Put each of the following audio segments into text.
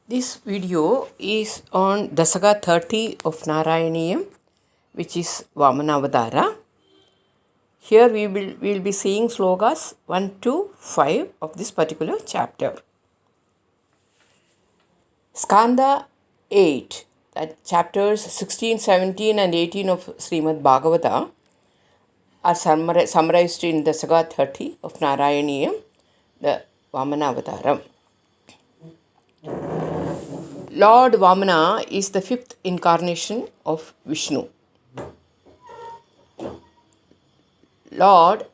This video is on Dasaga 30 of Narayaniyam, which is Vamanavadara. Here we will be seeing slokas 1 to 5 of this particular chapter. Skanda 8, that chapters 16, 17 and 18 of Srimad Bhagavata are summarized in Dasaga 30 of Narayaniyam, the Vamanavadaram. Lord Vamana is the fifth incarnation of Vishnu. Lord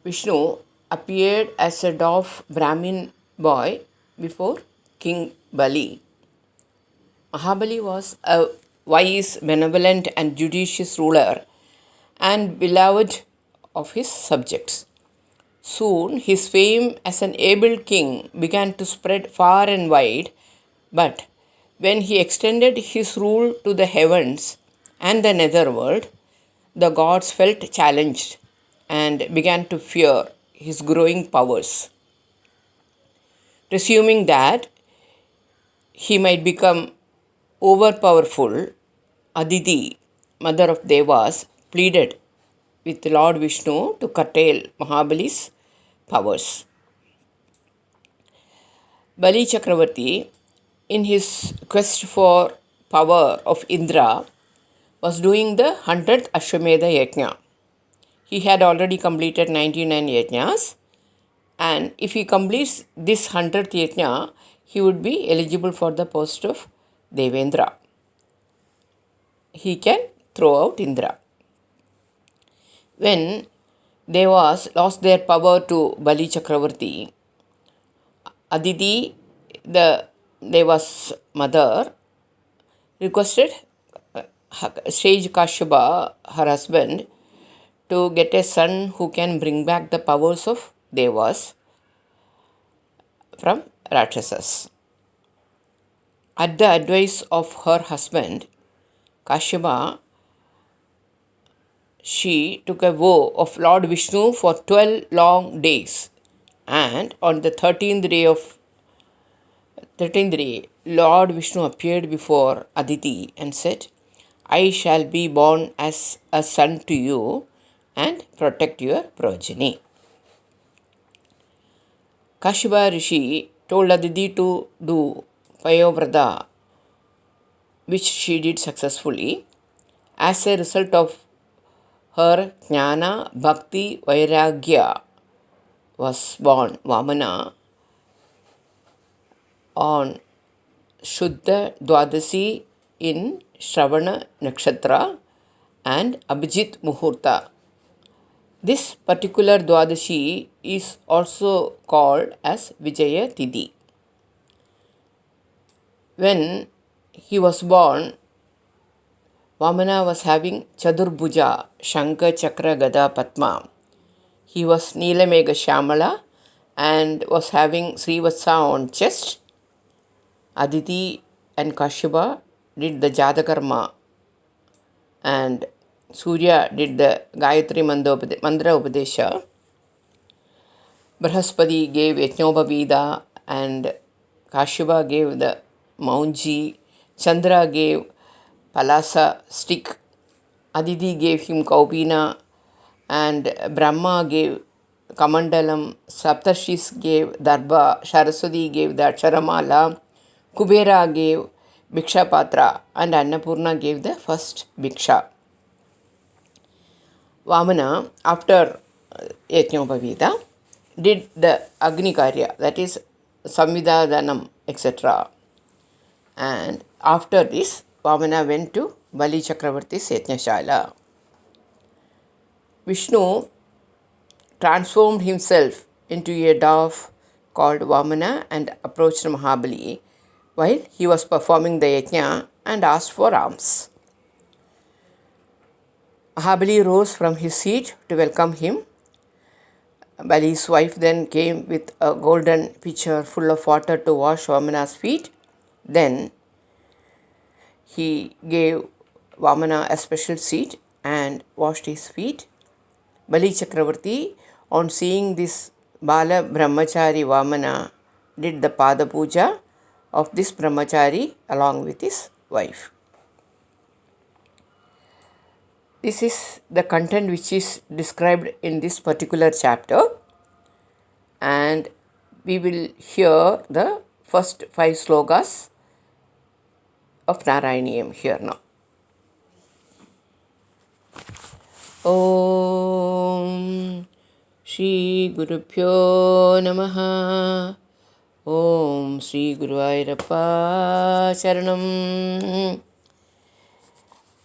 Vishnu appeared as a dwarf Brahmin boy before King Bali. Mahabali was a wise, benevolent, and judicious ruler and beloved of his subjects. Soon his fame as an able king began to spread far and wide, but when he extended his rule to the heavens and the netherworld, the gods felt challenged and began to fear his growing powers. Presuming that he might become overpowerful, Aditi, mother of Devas, pleaded with Lord Vishnu to curtail Mahabali's powers. Bali Chakravarti, in his quest for power of Indra, was doing the 100th Ashwamedha Yajna. He had already completed 99 yajnas, and if he completes this 100th yajna, he would be eligible for the post of Devendra. He can throw out Indra. When Devas lost their power to Bali Chakravarti, Aditi, the Deva's mother, requested sage Kashyapa, her husband, to get a son who can bring back the powers of Devas from Rakshasas. At the advice of her husband, Kashyapa, she took a vow of Lord Vishnu for 12 long days, and on the 13th day, Lord Vishnu appeared before Aditi and said, I shall be born as a son to you and protect your progeny. Kashyapa Rishi told Aditi to do Payovrata, which she did successfully. As a result of her Jnana, Bhakti, Vairagya was born Vamana on Shuddha Dwadasi in Shravana Nakshatra and Abhijit Muhurta. This particular Dwadashi is also called as Vijaya Tidhi. When he was born, Vamana was having Chadurbuja, Shankha, Chakra, Gada, Padma. He was Neelamegha Shyamala and was having Srivatsa on chest. Aditi and Kashyapa did the Jatakarma and Surya did the Gayatri Mandra Upadesha. Brahaspati gave Yajnopavida and Kashyapa gave the Maunji. Chandra gave Palasa stick. Aditi gave him Kaupina and Brahma gave Kamandalam. Saptarshis gave Darbha. Saraswati gave the Aksharamala. Kubera gave Bhiksha Patra and Annapurna gave the first Bhiksha. Vamana, after Yajnopavita, did the Agni Karya, that is Samvidhanam, etc. And after this, Vamana went to Bali Chakravarti's Yajnashala. Vishnu transformed himself into a dove called Vamana and approached Mahabali while he was performing the yajna and asked for alms. Mahabali rose from his seat to welcome him. Bali's wife then came with a golden pitcher full of water to wash Vamana's feet. Then he gave Vamana a special seat and washed his feet. Bali Chakravarti, on seeing this Bala Brahmachari Vamana, did the Pada Puja of this brahmachari along with his wife. This is the content which is described in this particular chapter, and we will hear the first 5 slokas of Narayaniyam here now. Om Shri Gurubhyo Namaha. Om Shri Guruvayurappa Charanam.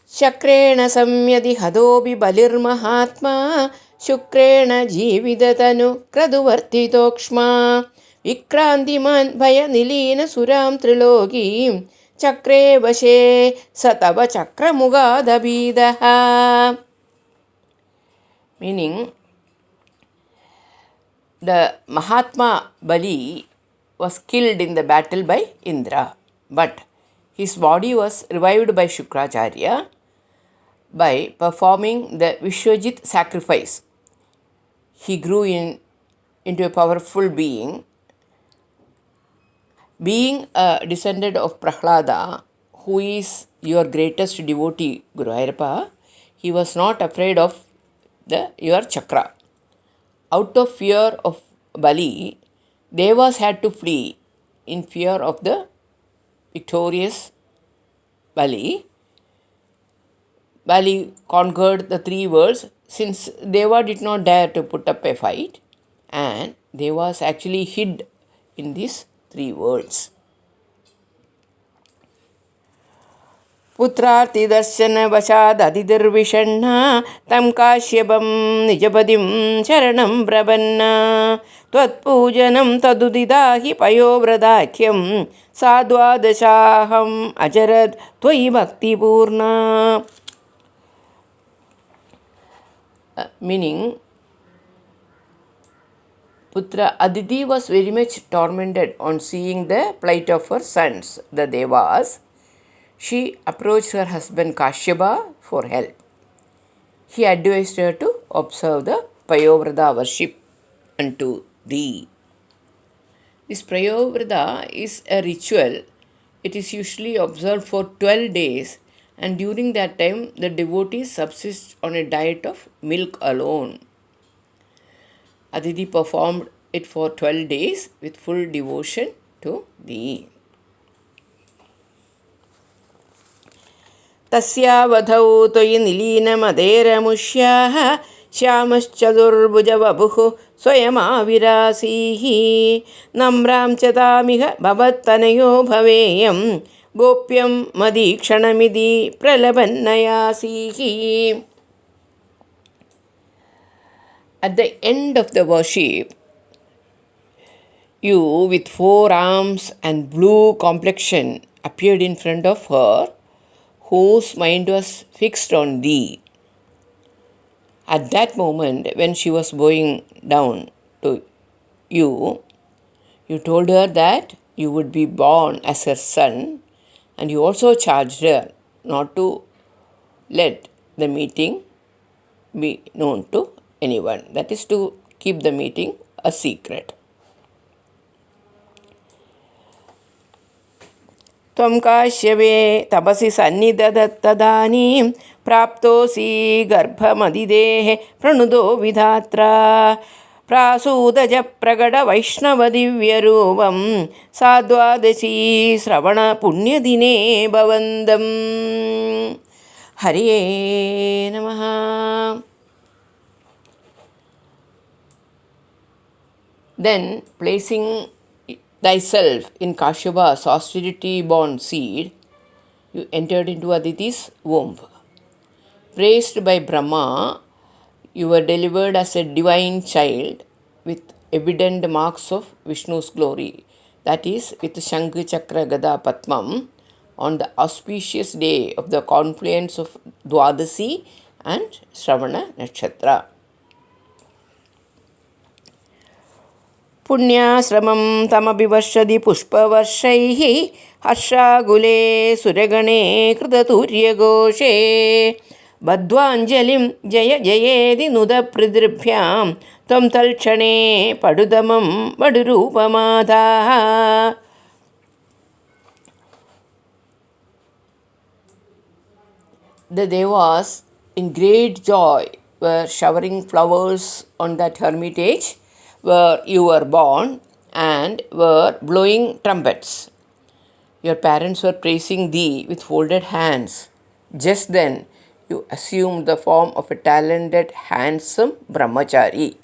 Chakrena samyadi hadobi balirmahatma Shukrena jividatanu kraduvartitokshma Vikrantiman bhaya nilina suram trilogim Chakre vashe satava chakramugadabidaha. Meaning, the Mahatma Bali was killed in the battle by Indra, but his body was revived by Shukracharya by performing the Vishwajit sacrifice. He grew into a powerful being. Being a descendant of Prahlada, who is your greatest devotee, Guruvayurappa, he was not afraid of your chakra. Out of fear of Bali, Devas had to flee in fear of the victorious Bali. Bali conquered the 3 worlds since Deva did not dare to put up a fight, and Devas actually hid in these 3 worlds. Putrarti darshana vashad adidirvishanna tam kashyabam nijapadim charanam prabanna tvatpujanam tadudidahi payovradakhyam sadvadashaham ajarad tvai bhakti purna. Meaning, Putra Aditi was very much tormented on seeing the plight of her sons, the Devas. She approached her husband Kashyapa for help. He advised her to observe the Payovrata worship unto thee. This Payovrata is a ritual. It is usually observed for 12 days, and during that time the devotees subsist on a diet of milk alone. Aditi performed it for 12 days with full devotion to thee. Tasyavadhau toyi nilinamaderamuşyaha Shyamaschadurbhujavabuhu swayamavirasihi Namram chatamiha bhavatanayo bhaveyam Gopyam madikshanamidi pralabannayasihi. At the end of the worship, you with 4 arms and blue complexion appeared in front of her, whose mind was fixed on thee. At that moment, when she was bowing down to you, you told her that you would be born as her son, and you also charged her not to let the meeting be known to anyone. That is, to keep the meeting a secret. Tvam kashyave tapasi sannidadattadanim praptosi garbhamadidehe pranudo vidhatra prasudaja pragada vaishnava divyarupam sadvadasi sravana punyadine bhavandam. Hare Namaha. Then, placing thyself in Kashyapa's austerity-born seed, you entered into Aditi's womb. Praised by Brahma, you were delivered as a divine child with evident marks of Vishnu's glory, that is, with Shankh, Chakra, Gada, Padmam, on the auspicious day of the confluence of Dwadasi and Shravana Nakshatra. Punyasramam tamabivarshadi pushpavarshaihi harshagule suragane kritaturya goshe badvanjalim jaya jayedi nuda pridribhyam tam talchane padudamam vadurupamadaha. the Devas, in great joy, were showering flowers on that hermitage where you were born and were blowing trumpets. Your parents were praising thee with folded hands. Just then, you assumed the form of a talented, handsome brahmachari.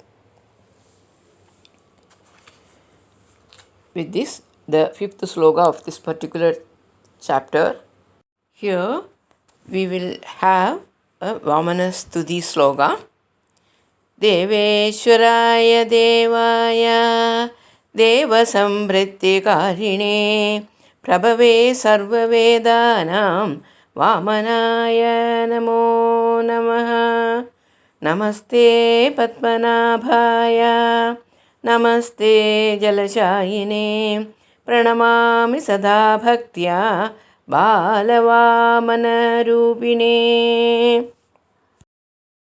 With this, the fifth sloka of this particular chapter. Here, we will have a Vamanastuti sloka. देवेश्वराय देवाय देवसंवृत्तिकारिणे प्रभवे सर्ववेदानां वामनाय नमो नमः नमस्ते पद्मनाभाय नमस्ते जलशायिने प्रणमामि सदा भक्त्या बालवामनरूपिणे